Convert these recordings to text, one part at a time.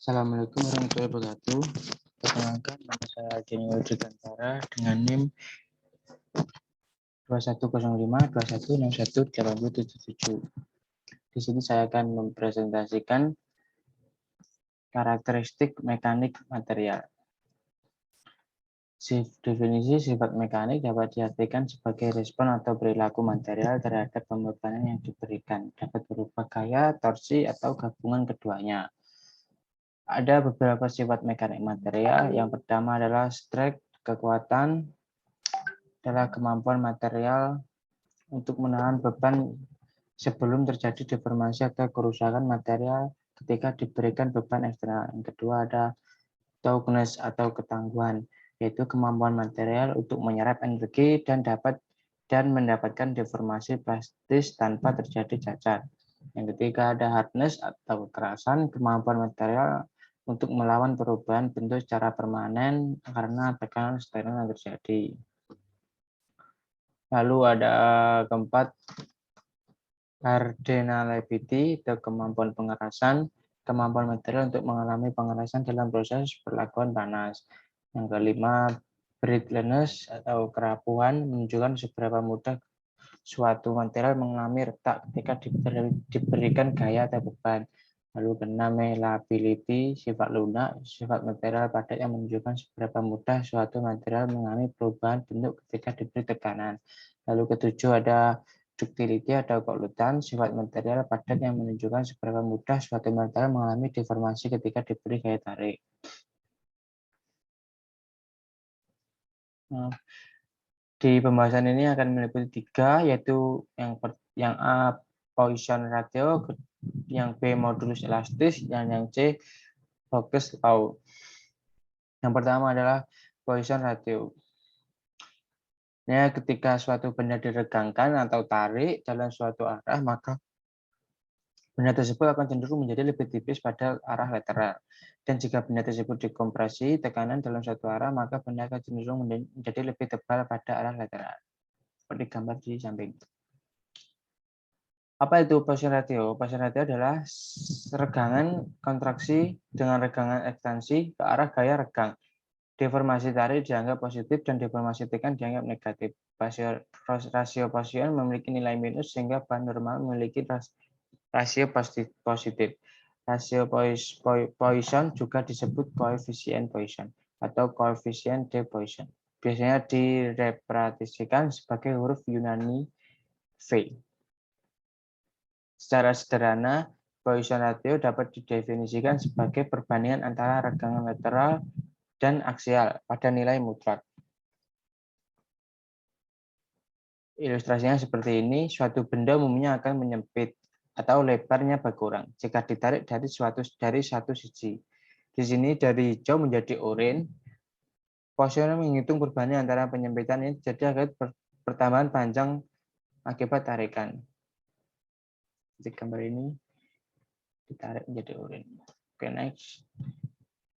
Assalamualaikum warahmatullahi wabarakatuh. Perkenalkan, nama saya Aldiani Wadrikantara dengan NIM 210521618077. Di sini saya akan mempresentasikan karakteristik mekanik material. Definisi sifat mekanik dapat diartikan sebagai respon atau perilaku material terhadap pembebanan yang diberikan. Dapat berupa gaya, torsi, atau gabungan keduanya. Ada beberapa sifat mekanik material. Yang pertama adalah strength, kekuatan, adalah kemampuan material untuk menahan beban sebelum terjadi deformasi atau kerusakan material ketika diberikan beban eksternal. Yang kedua ada toughness atau ketangguhan, yaitu kemampuan material untuk menyerap energi dan mendapatkan deformasi plastis tanpa terjadi cacat. Yang ketiga ada hardness atau kekerasan, kemampuan material untuk melawan perubahan bentuk secara permanen karena tekanan eksternal yang terjadi. Lalu ada keempat, hardenability atau kemampuan pengerasan, kemampuan material untuk mengalami pengerasan dalam proses perlakuan panas. Yang kelima, brittleness atau kerapuhan, menunjukkan seberapa mudah suatu material mengalami retak ketika diberikan gaya atau beban. Lalu keenam, malleability, sifat lunak, sifat material padat yang menunjukkan seberapa mudah suatu material mengalami perubahan bentuk ketika diberi tekanan. Lalu ketujuh ada ductility atau kelutan, sifat material padat yang menunjukkan seberapa mudah suatu material mengalami deformasi ketika diberi gaya tarik. Nah, di pembahasan ini akan meliputi tiga, yaitu yang A, Poisson ratio, yang B, modulus elastis, dan yang C, Hooke's law. Yang pertama adalah Poisson ratio. Ya, ketika suatu benda diregangkan atau tarik dalam suatu arah, maka benda tersebut akan cenderung menjadi lebih tipis pada arah lateral. Dan jika benda tersebut dikompresi tekanan dalam suatu arah, maka benda akan cenderung menjadi lebih tebal pada arah lateral. Seperti gambar di samping. Apa itu Poisson ratio? Poisson ratio adalah regangan kontraksi dengan regangan ekstansi ke arah gaya regang. Deformasi tarik dianggap positif dan deformasi tekan dianggap negatif. Rasio Poisson memiliki nilai minus sehingga bahan normal memiliki rasio positif. Rasio Poisson juga disebut koefisien Poisson atau koefisien de Poisson. Biasanya direpresentasikan sebagai huruf Yunani V. Secara sederhana, Poisson ratio dapat didefinisikan sebagai perbandingan antara regangan lateral dan aksial pada nilai mutlak. Ilustrasinya seperti ini, suatu benda umumnya akan menyempit atau lebarnya berkurang jika ditarik dari satu sisi. Di sini dari hijau menjadi oranye. Poisson menghitung perbandingan antara penyempitan ini jadi akibat pertambahan panjang akibat tarikan. Di gambar ini ditarik menjadi oranye. Oke, next.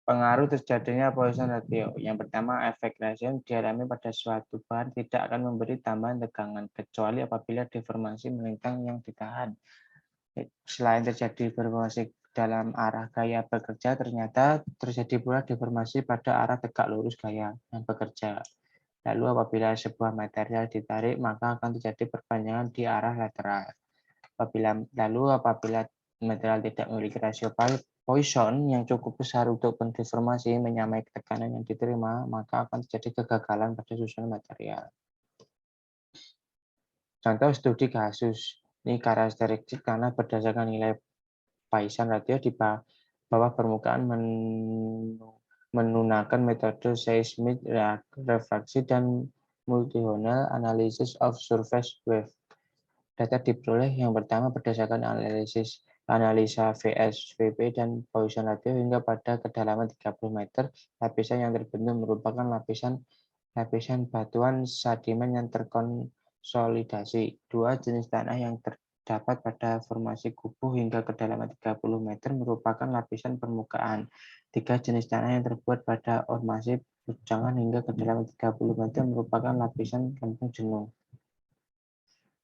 Pengaruh terjadinya Poisson ratio. Yang pertama, efek Poisson dialami pada suatu bahan tidak akan memberi tambahan tegangan, kecuali apabila deformasi melintang yang ditahan. Selain terjadi deformasi dalam arah gaya bekerja, ternyata terjadi pula deformasi pada arah tegak lurus gaya yang bekerja. Lalu apabila sebuah material ditarik, maka akan terjadi perpanjangan di arah lateral. Apabila material tidak memiliki rasio Poisson yang cukup besar untuk pendeformasi menyamai tekanan yang diterima, maka akan terjadi kegagalan pada susunan material. Contoh studi kasus ini karakteristik karena berdasarkan nilai Poisson ratio di bawah permukaan menggunakan metode seismic refraksi dan multi-channel analysis of surface wave. Data diperoleh yang pertama berdasarkan analisa VSVP dan Poisson ratio hingga pada kedalaman 30 meter. Lapisan yang terbentuk merupakan lapisan batuan sedimen yang terkonsolidasi. Dua jenis tanah yang terdapat pada formasi kubu hingga kedalaman 30 meter merupakan lapisan permukaan. Tiga jenis tanah yang terbuat pada formasi bujangan hingga kedalaman 30 meter merupakan lapisan lempung jenuh.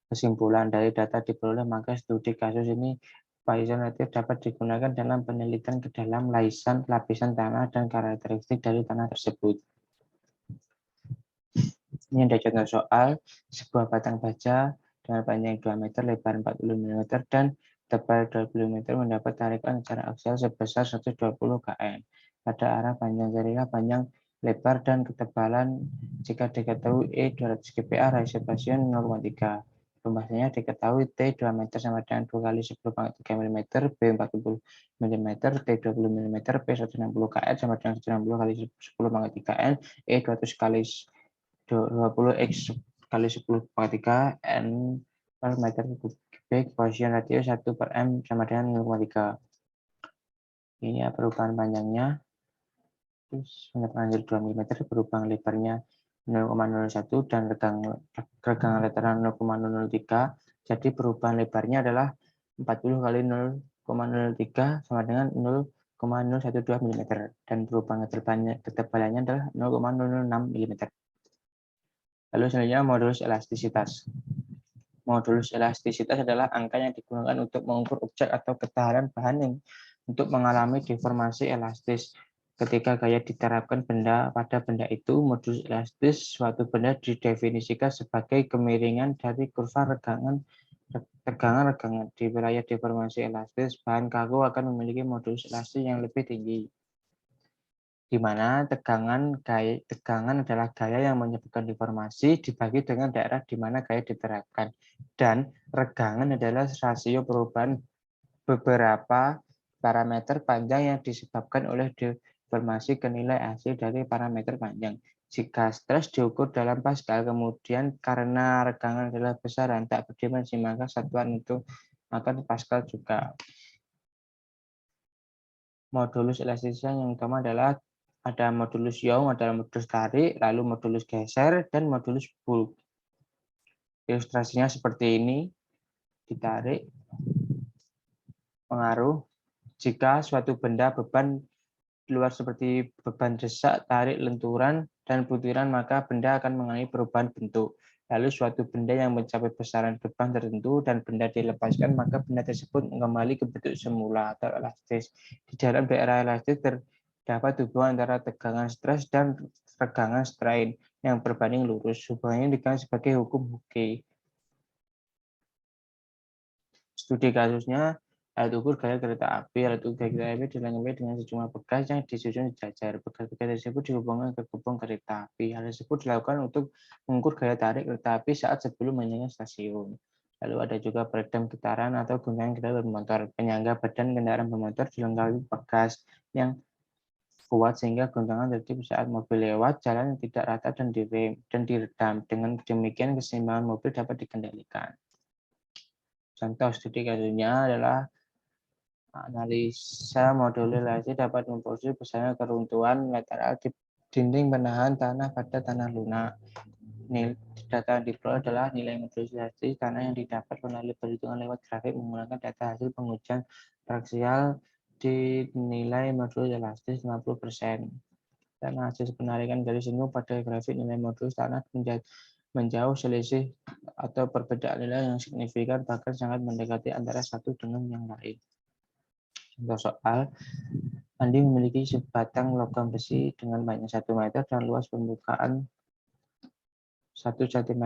Kesimpulan dari data diperoleh, maka studi kasus ini Bayesian relatif dapat digunakan dalam penelitian ke dalam lapisan tanah dan karakteristik dari tanah tersebut. Ini ada contoh soal, sebuah batang baja dengan panjang 2 meter, lebar 40 mm, dan tebal 20 mm mendapat tarikan secara aksial sebesar 120 kN. Pada arah panjang carilah panjang, lebar, dan ketebalan jika diketahui E 200 kPa, rasio Poisson 0,3. Pembahasannya diketahui T 2 meter sama dengan 2 kali 10,3 mm, B 40 mm, T 20 mm, P 160 kN sama dengan 160 kali 10,3 N, E 200 kali 20x kali 10/3 N per meter kubik, Poisson ratio 1 per M sama dengan 0,3. Ini ya perubahan panjangnya. Terus menjadi 2 mm, perubahan lebarnya 0,01 dan regangan lateral 0,003. Jadi perubahan lebarnya adalah 40 kali 0,03 sama dengan 0,012 mm dan perubahan ketebalannya adalah 0,006 mm. Lalu selanjutnya modulus elastisitas. Modulus elastisitas adalah angka yang digunakan untuk mengukur objek atau ketahanan bahan yang untuk mengalami deformasi elastis. Ketika gaya diterapkan pada benda itu, modulus elastis suatu benda didefinisikan sebagai kemiringan dari kurva tegangan-regangan. Di wilayah deformasi elastis, bahan kaku akan memiliki modulus elastis yang lebih tinggi, di mana tegangan adalah gaya yang menyebabkan deformasi dibagi dengan daerah di mana gaya diterapkan, dan regangan adalah rasio perubahan beberapa parameter panjang yang disebabkan oleh deformasi ke nilai hasil dari parameter panjang. Jika stres diukur dalam Pascal, kemudian karena regangan adalah besar dan tak berdimensi, maka satuan itu akan Pascal juga. Modulus elastisnya yang utama adalah ada modulus Young, ada modulus tarik, lalu modulus geser, dan modulus bulk. Ilustrasinya seperti ini, ditarik, pengaruh. Jika suatu benda beban luar seperti beban desak, tarik, lenturan, dan butiran, maka benda akan mengalami perubahan bentuk. Lalu suatu benda yang mencapai besaran beban tertentu dan benda dilepaskan, maka benda tersebut kembali ke bentuk semula atau elastis. Di dalam daerah elastis terdapat hubungan antara tegangan stres dan regangan strain yang berbanding lurus. Hubungannya dikenal sebagai hukum Hooke. Studi kasusnya, alat ukur gaya kereta api. Alat ukur gaya kereta api dilengkapi dengan sejumlah bekas yang disusun sejajar. Bekas-bekas tersebut dihubungkan ke gerbong kereta api. Hal tersebut dilakukan untuk mengukur gaya tarik kereta api saat sebelum meninggalkan stasiun. Lalu ada juga peredam getaran atau guncangan kendaraan bermotor. Penyangga badan kendaraan bermotor dilengkapi bekas yang kuat sehingga goncangan terjadi saat mobil lewat jalan yang tidak rata dan diredam. Dengan demikian keseimbangan mobil dapat dikendalikan. Contoh studi kasusnya adalah analisa modulasi dapat memproduksi besarnya keruntuhan lateral di dinding penahan tanah pada tanah lunak. Data yang diperoleh adalah nilai modulasi tanah yang didapat melalui perhitungan lewat grafik menggunakan data hasil pengujian praksial dinilai modulus elastis 50%. Karena hasil penarikan dari sini pada grafik nilai modulus tanah menjauh selisih atau perbedaan nilai yang signifikan, bahkan sangat mendekati antara satu dengan yang lain. Contoh soal, Andi memiliki sebatang logam besi dengan panjang 1 meter dan luas permukaan 1 cm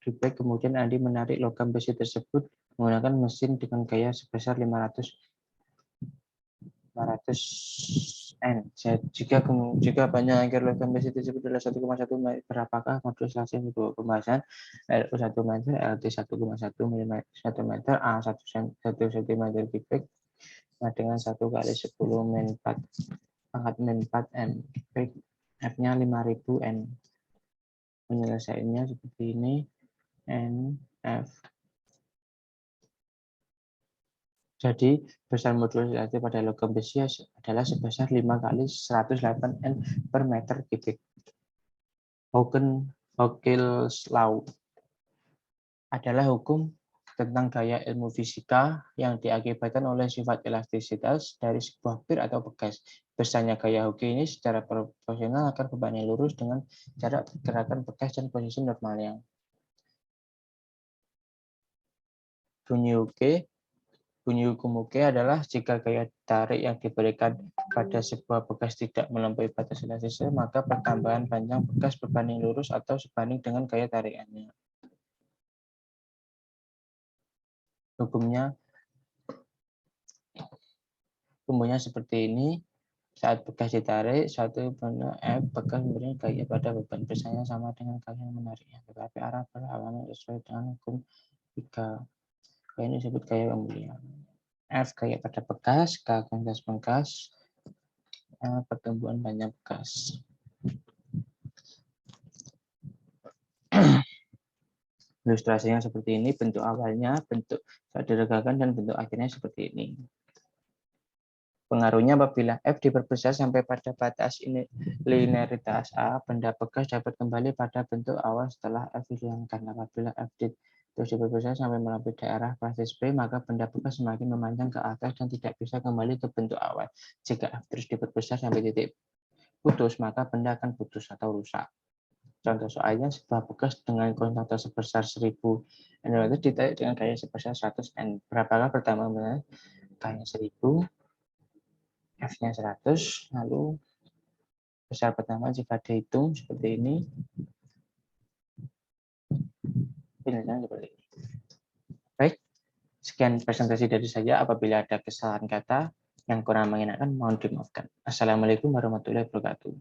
kubik. Kemudian Andi menarik logam besi tersebut menggunakan mesin dengan gaya sebesar 500 N. Jika panjang akhir logam besi tersebut adalah 1,1 meter, berapakah modulus elastis untuk pembahasan LU 1 meter, LT 1,1 meter, A 1 cm kubik dengan 1 kali 10 min 4 pangkat min 4 N kubik, F-nya 5000 N. Penyelesaiannya seperti ini, N, F. Jadi, besar modulus elastis pada logam besi adalah sebesar 5 kali 108 N per meter kubik. Hooke's Law adalah hukum tentang gaya ilmu fisika yang diakibatkan oleh sifat elastisitas dari sebuah bir atau bekas. Besarnya gaya Hooke ini secara proporsional akan beban yang lurus dengan jarak pergerakan bekas dan posisi normalnya. Bunyi Hooke Bunyi hukum oke adalah jika gaya tarik yang diberikan pada sebuah bekas tidak melampaui batas elastisme, maka pertambahan panjang bekas berbanding lurus atau sebanding dengan gaya tarikannya. Hukumnya seperti ini. Saat bekas ditarik, suatu benar F bekas memberikan gaya pada beban besarnya sama dengan gaya yang menariknya. Tetapi arah berlawanan sesuai dengan hukum 3. Gaya ini disebut gaya pemulihan. F gaya pada bekas, K kuantitas bekas, pertumbuhan banyak bekas. Ilustrasinya seperti ini, bentuk awalnya, bentuk saat diregangkan, dan bentuk akhirnya seperti ini. Pengaruhnya apabila F diperbesar sampai pada batas linearitas A, benda bekas dapat kembali pada bentuk awal setelah F dihilangkan. Apabila F terus diperbesar sampai melampaui daerah plastis B, maka benda bekas semakin memanjang ke atas dan tidak bisa kembali ke bentuk awal. Jika F terus diperbesar sampai titik putus, maka benda akan putus atau rusak. Contoh soalnya, sebuah bekas dengan konsentrasi sebesar 1000 N ditarik dengan gaya sebesar 100 N. Berapakah pertama gaya 1000? F-nya 100, lalu besar pertama jika dihitung seperti ini, nilainya seperti ini. Baik, sekian presentasi dari saya. Apabila ada kesalahan kata yang kurang mengenakan, mohon dimaafkan. Assalamualaikum warahmatullahi wabarakatuh.